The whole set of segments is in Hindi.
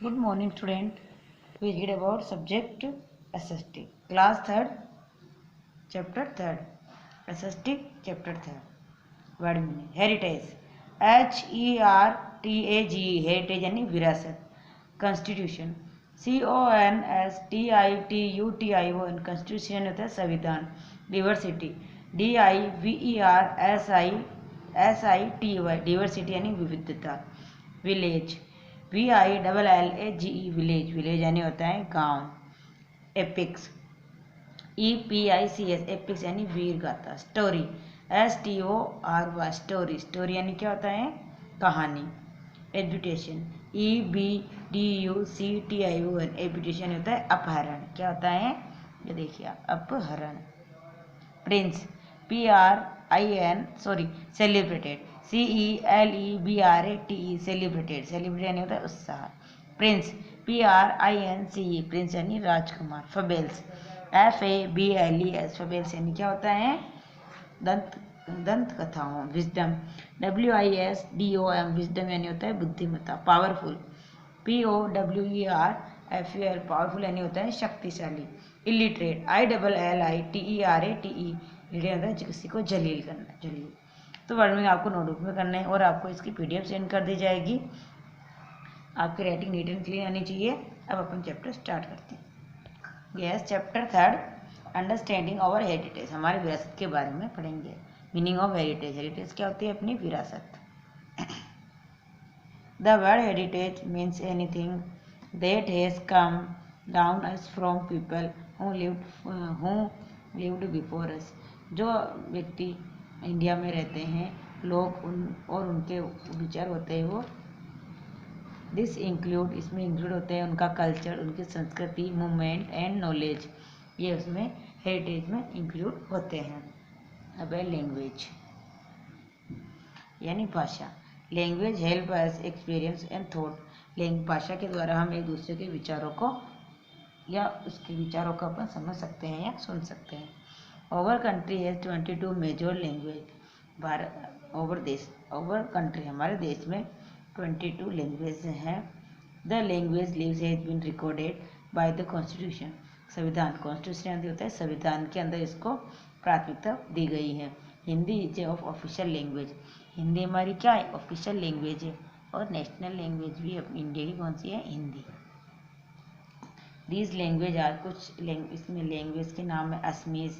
Good morning, student. We read about subject SST. Class 3rd, chapter 3rd. SST, chapter 3rd. Word meaning. Heritage. HERTAGE. Heritage यानी विरासत. Constitution. CONSTITUTION. Constitution होता है संविधान. Diversity. DIVERSITY. Diversity यानी विविधता. Village. VILLAGE. विलेज यानी होता है गांव. एपिक्स. EPICS. एपिक्स यानी वीर गाथा. स्टोरी. STORY. स्टोरी यानी क्या होता है कहानी. एजुटेशन. EBDUCTION. एजुटेशन होता है अपहरण. क्या होता है ये देखिए अपहरण. प्रिंस. सेलिब्रेटेड. CELEBRATE. सेलिब्रेटेड यानी होता है उत्साह. प्रिंस. PRINCE. प्रिंस यानी राजकुमार. फबेल्स. FABLES. फबेल्स यानी क्या होता है दंत कथाओं. विजडम. WISDOM. विजडम यानी होता है बुद्धिमत्ता. पावरफुल. POWERFUL. पावरफुल यानी होता है शक्तिशाली. इलिटरेट. ILLITERATE. इलिटरेट होता है किसी को जलील करना. जलील. तो वर्ड में आपको नोटबुक में करना है और आपको इसकी PDF सेंड कर दी जाएगी. आपकी राइटिंग नीट एंड क्लीन आनी चाहिए. अब अपन चैप्टर स्टार्ट करते हैं. Yes, chapter 3rd, understanding our heritage. हमारे विरासत के बारे में पढ़ेंगे. Meaning of heritage. हेरिटेज क्या होती है अपनी विरासत. The word heritage means anything that has come down us from people who lived before us. जो व्यक्ति इंडिया में रहते हैं लोग और उनके विचार होते हैं वो दिस इंक्लूड. इसमें इंक्लूड होते हैं उनका कल्चर, उनकी संस्कृति, मूवमेंट एंड नॉलेज. ये उसमें हेरिटेज में इंक्लूड होते हैं. अब है लैंग्वेज यानी भाषा. Language help us experience and thought. भाषा के द्वारा हम एक दूसरे के विचारों को या उसके विचारों को अपन समझ सकते हैं या सुन सकते हैं. Over country has 22 major language. Over country हमारे देश में 22 लैंग्वेज हैं. The language lives has been recorded by the constitution. संविधान. कॉन्स्टिट्यूशन होता है संविधान के अंदर इसको प्राथमिकता दी गई है. Hindi is of official language. Hindi हमारी क्या है ऑफिशियल लैंग्वेज है. और नेशनल लैंग्वेज भी इंडिया की कौन सी है हिंदी. दीज लैंग्वेज आर कुछ इसमें लैंग्वेज के नाम है असमीज,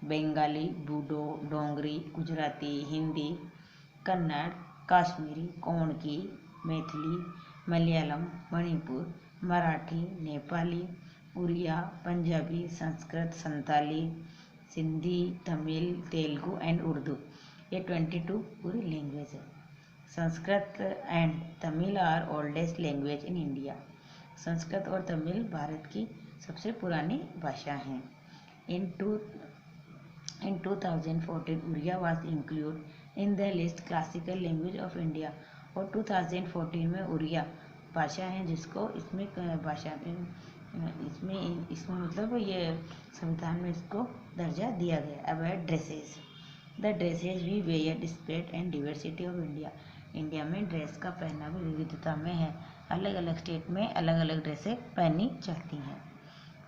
बंगाली, बूडो, डोंगरी, गुजराती, हिंदी, कन्नड़, काश्मीरी, कोंकणी, मैथिली, मलयालम, मणिपुर, मराठी, नेपाली, उड़िया, पंजाबी, संस्कृत, संताली, सिंधी, तमिल, तेलुगु एंड उर्दू. ये 22 पूरी लैंग्वेज है. Sanskrit and Tamil are oldest language in India. Sanskrit और तमिल भारत की सबसे पुरानी भाषा हैं. In 2014, Oriya was included in the list classical language of India. और 2014 में उड़िया भाषा है जिसको इसमें भाषा इसमें मतलब ये संविधान में इसको दर्जा दिया गया. अब है dresses. The dresses we were displayed and diversity of India. India में ड्रेस का पहनावा विविधता में है. अलग अलग स्टेट में अलग अलग ड्रेसें पहनी जाती हैं.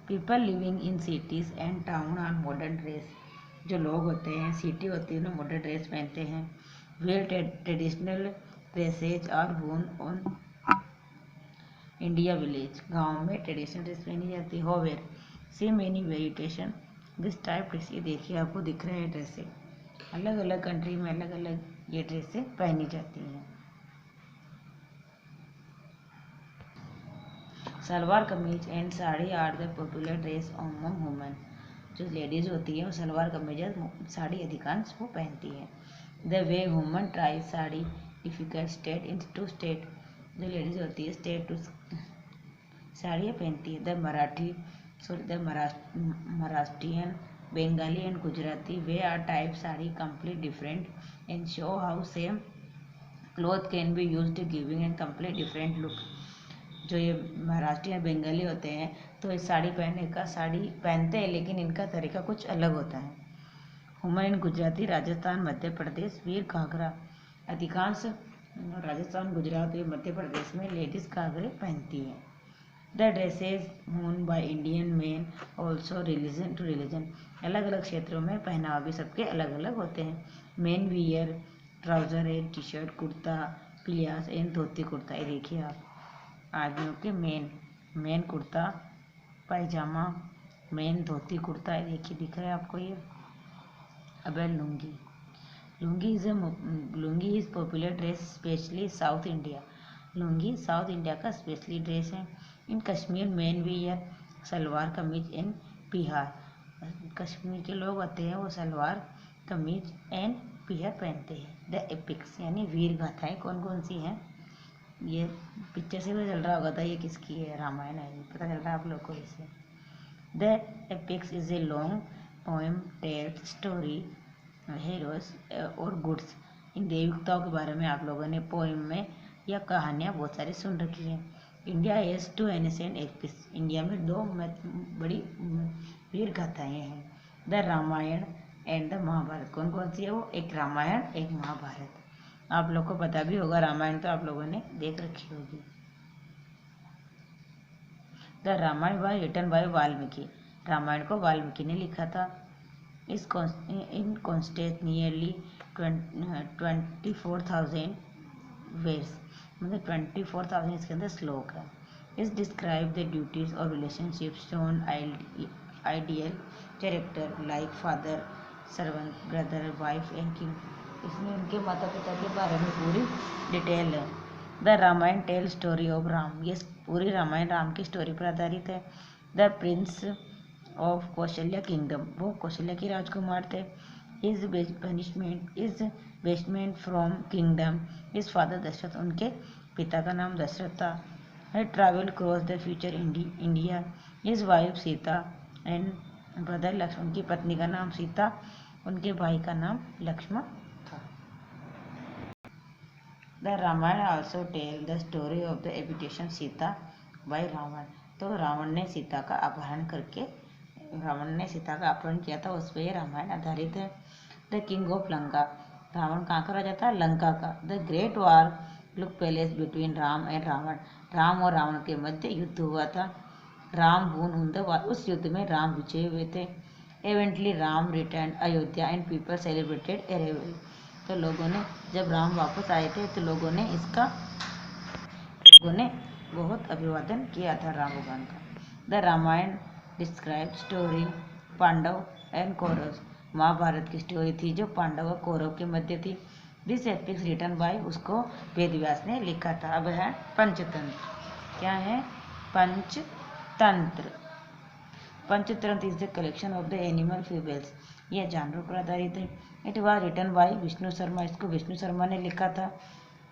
People living in cities and town are modern dress. जो लोग होते हैं सिटी होती है ना मॉडर्न ड्रेस पहनते हैं. Where traditional dresses are worn on India village. गांव में ट्रेडिशनल ड्रेस पहनी जाती है. However see many variation this type dress. ये देखिए आपको दिख रहे हैं ड्रेसें. अलग अलग कंट्री में अलग अलग ये ड्रेसें पहनी जाती हैं. Salwar kameez and sari are the popular dress among women. जो लेडीज होती है वो सलवार कमीज साड़ी अधिकांश वो पहनती है. The way women try sari difficult state in to state. जो लेडीज होती है स्टेट टू साड़ियाँ पहनती है. The Maharashtrian, Bengali and Gujarati way are type sari complete different and show how same cloth can be used giving and complete different look. जो ये महाराष्ट्र या बंगाली होते हैं तो इस साड़ी पहनते हैं लेकिन इनका तरीका कुछ अलग होता है. वुमेन इन गुजराती, राजस्थान, मध्य प्रदेश वीर घाघरा. अधिकांश राजस्थान, गुजरात और मध्य प्रदेश में लेडीज घाघरे पहनती हैं. The dresses worn by Indian men also religion to religion। अलग अलग क्षेत्रों में पहनावा भी सबके अलग अलग होते हैं। Men wear trouser and T shirt, kurta पिलियास एंड धोती कुर्ता। ये देखिए आप, आदमियों के मेन कुर्ता पायजामा, मेन धोती कुर्ता। ये देखिए दिख रहा है आपको ये। अब है lungi. Lungi is popular dress specially south India. Lungi south India का स्पेशली ड्रेस है। In Kashmir men wear salwar kameez and पिहार। Kashmir के लोग होते हैं वो सलवार कमीज एंड पिहार पहनते हैं। द एपिक्स यानी वीर गाथाएं कौन कौन सी हैं, ये पिक्चर से भी चल रहा होगा था ये किसकी है, रामायण है, पता चल रहा है आप लोग को इससे। The epics is a long poem tells story heroes और गुड्स। इन देवताओं के बारे में आप लोगों ने पोएम में या कहानियाँ बहुत सारी सुन रखी हैं। India has 2 ancient epics. India में 2 बड़ी वीर गाथाएँ हैं। The Ramayana and the Mahabharata. कौन कौन सी है वो, एक रामायण एक महाभारत। आप लोग को पता भी होगा, रामायण तो आप लोगों ने देख रखी होगी। The Ramayana was written by Valmiki. Ramayana को वाल्मीकि ने लिखा था। इन कॉन्स्टेंट नियरली 24,000 वर्ड्स, मतलब 24,000 इसके अंदर श्लोक है। इस डिस्क्राइब द ड्यूटीज और relationships shown ideal character like father servant brother wife and king. इसमें उनके माता पिता के बारे में पूरी डिटेल है। The Ramayan tell story of Ram. ये पूरी रामायण राम की स्टोरी पर आधारित है। The prince of Kaushalya kingdom. वो कौशल्या के राजकुमार थे। His banishment from kingdom. His father Dashrath. उनके पिता का नाम दशरथ था। He travel cross the future India. His wife Sita and brother Lakshman. उनकी पत्नी का नाम सीता, उनके भाई का नाम लक्ष्मण था। The Ramayan also tell the story of the abduction Sita by Ravan. तो रावण ने सीता का अपहरण किया था, उस पर यह रामायण आधारित है। The king of Lanka. Ravana कहाँ का राजा था, लंका का। The great war look palace between Ram and Ravana. Ram और रावण के मध्य युद्ध हुआ था। राम वोन इन द वार। उस युद्ध में राम विजयी हुए थे। इवेंटली Ram return Ayodhya and people celebrated arrival. तो लोगों ने, जब राम वापस आए थे तो लोगों ने बहुत अभिवादन किया था राम भगवान का। The Ramayana describe story Pandava and Kaurava. Mahabharata की स्टोरी थी जो पांडव और कौरव के मध्य थी। दिस एपिक्स रिटन बाय, उसको वेदव्यास ने लिखा था। अब है पंचतंत्र। क्या है, Panchatantra. Panchatantra is the collection of the animal fables. यह जानवरों पर आधारित है। It was written by Vishnu Sharma. इसको विष्णु शर्मा ने लिखा था।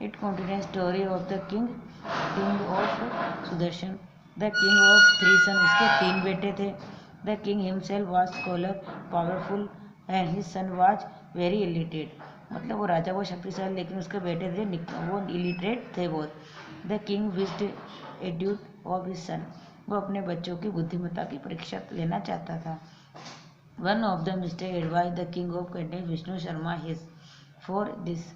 It contains story of the king of Sudarshan. The king of 3 son. इसके 3 बेटे थे। The king himself was scholar powerful and his son was very illiterate. मतलब वो राजा वो शक्तिशाली, लेकिन उसके बेटे थे वो इलिटरेट थे बहुत। द किंग विश्ड एड्यूट ऑफ हिज सन। वो अपने बच्चों की बुद्धिमत्ता की परीक्षा लेना चाहता था। One of the mistake advise the king of content Vishnu Sharma his for this.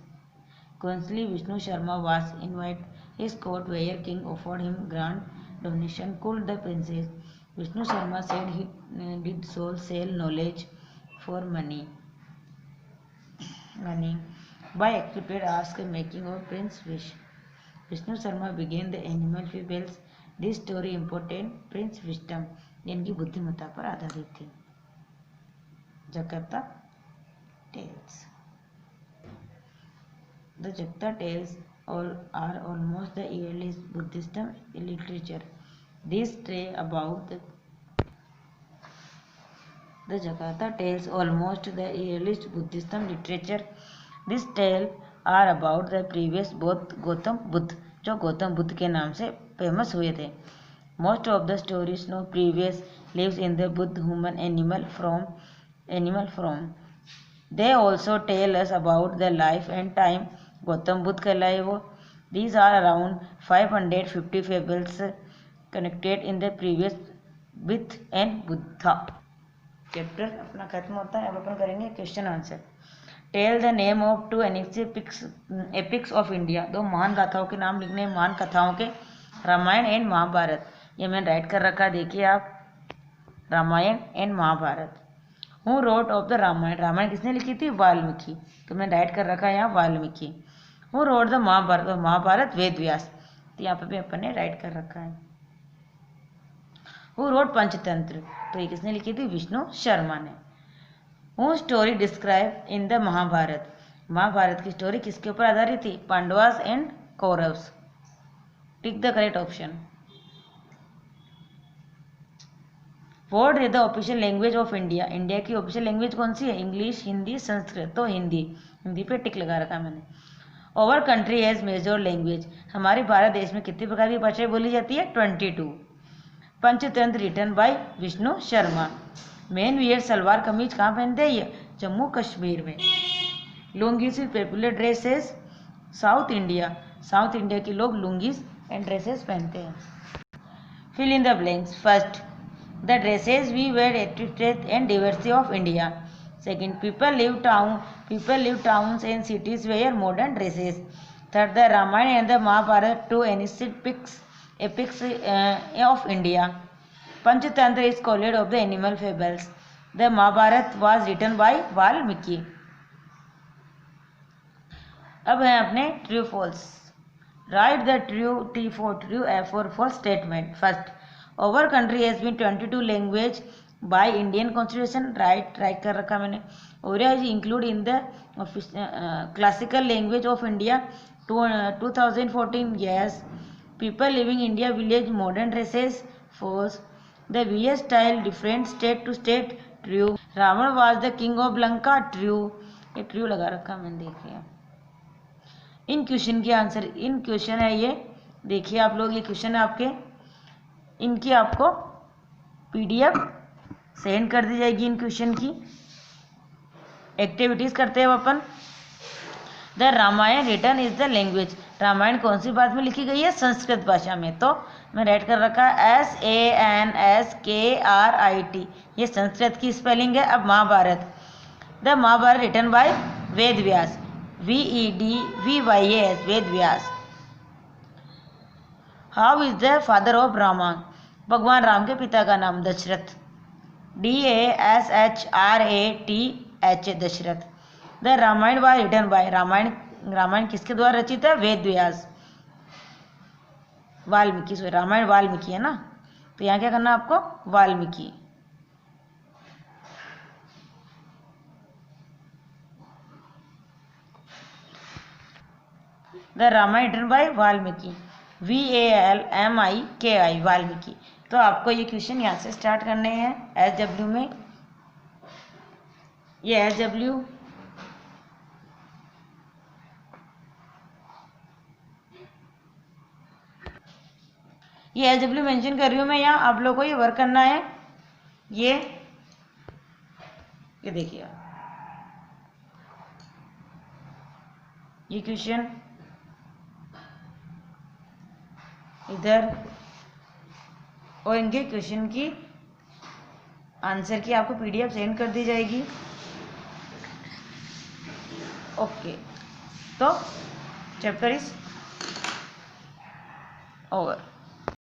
Consequently, Vishnu Sharma was invited his court where king offered him grand donation called the princess. Vishnu Sharma said he did so sell knowledge for money. By accepted ask making of Prince Wish. Vishnu Sharma began the animal fables. This story important Prince Wisdom, जिनकी बुद्धिमत्ता पर आधारित थी। जकार्ता tales. The Jakarta tales are almost the earliest Buddhist literature. These tales about the Jakarta tales almost the earliest Buddhist literature. These tales are about the previous Gautam Buddha, जो गौतम बुद्ध के नाम से फेमस हुए थे। Most of the stories no previous lives in the Buddha human animal from. They also tell us about the life and time Gautam Buddha कहलाए वो। These are around 550 fables connected in the previous with and Buddha. Chapter अपना खत्म होता है। अब अपन करेंगे question answer. Tell the name of 2 epics of India. 2 महान गाथाओं के नाम लिखने, महान कथाओं के, रामायण एंड महाभारत। ये मैंने राइट कर रखा, देखिए आप, Ramayana and Mahabharata. Who wrote of the Ramayana, Ramayana किसने लिखी थी? वाल्मीकि। तो मैंने राइट कर रखा है यहाँ Valmiki. Who wrote the Mahabharat, Mahabharat Ved Vyas. तो यहाँ पे भी अपन ने राइट कर रखा है। हु रोट पंचतंत्र, तो ये किसने लिखी थी? विष्णु शर्मा ने। Who story describe in the Mahabharat, Mahabharat की स्टोरी किसके ऊपर आधारित थी? Pandavas and Kauravs. Tick the correct option. What is the official language of India, India की ऑफिशियल लैंग्वेज कौन सी है? इंग्लिश, हिंदी, संस्कृत। तो हिंदी, हिंदी पे टिक लगा रखा मैंने। Over country has major language, हमारे भारत देश में कितनी प्रकार की भाषाएं बोली जाती है? 22। Panchatantra written by Vishnu Sharma. Men wear salwar kameez कहाँ पहनते हैं? ये जम्मू कश्मीर में। Lungis is popular dresses south India, south India के लोग लुंगीज एंड ड्रेसेस पहनते हैं। Fill in the blanks. First, the dresses we wear represent and diversity of India. Second, people live towns and cities wear modern dresses. Third, the Ramayana and the Mahabharata, two ancient epics of India. Panchatantra is called of the animal fables. The Mahabharata was written by Valmiki. अब है अपने true false. Right the true T for true, F for false statement. First, our country has been 22 language by Indian Constitution. Right कर रखा मैंने। Oriya is include in the classical language of India 2014। Yes. People living India village modern dresses. False. The wear style different state to state. True. Ravan was the king of Lanka. True. ये ट्रू लगा रखा मैंने, देखिए। इन क्वेश्चन के आंसर, इन क्वेश्चन है ये, देखिए आप लोग, ये क्वेश्चन है आपके, इनकी आपको PDF सेंड कर दी जाएगी। इन क्वेश्चन की एक्टिविटीज करते हैं अपन। The Ramayan written is the language, Ramayan कौन सी भाषा में लिखी गई है? संस्कृत भाषा में। तो मैं राइट कर रखा है SANSKRIT, ये संस्कृत की स्पेलिंग है। अब Mahabharata, the Mahabharata written by Ved Vyas, VEDVYAS, Ved Vyas. How is the father of Rama, भगवान राम के पिता का नाम? Dashrath, DASHRATH, Dashrath. The Ramayana was written by, Ramayana किसके द्वारा रचित है? वेद व्यास, वाल्मीकि। सॉरी, रामायण वाल्मीकि है ना, तो यहाँ क्या करना है आपको? Valmiki. The Ramayan written by Valmiki, VALMIKI, Valmiki. तो आपको ये क्वेश्चन यहाँ से स्टार्ट करने हैं SW में। ये SW, ये SW मेंशन कर रही हूँ मैं यहाँ, आप लोगों को ये वर्क करना है। ये देखिए, ये क्वेश्चन इधर, और इनके क्वेश्चन की आंसर की आपको PDF सेंड कर दी जाएगी। ओके, तो चैप्टर इज ओवर।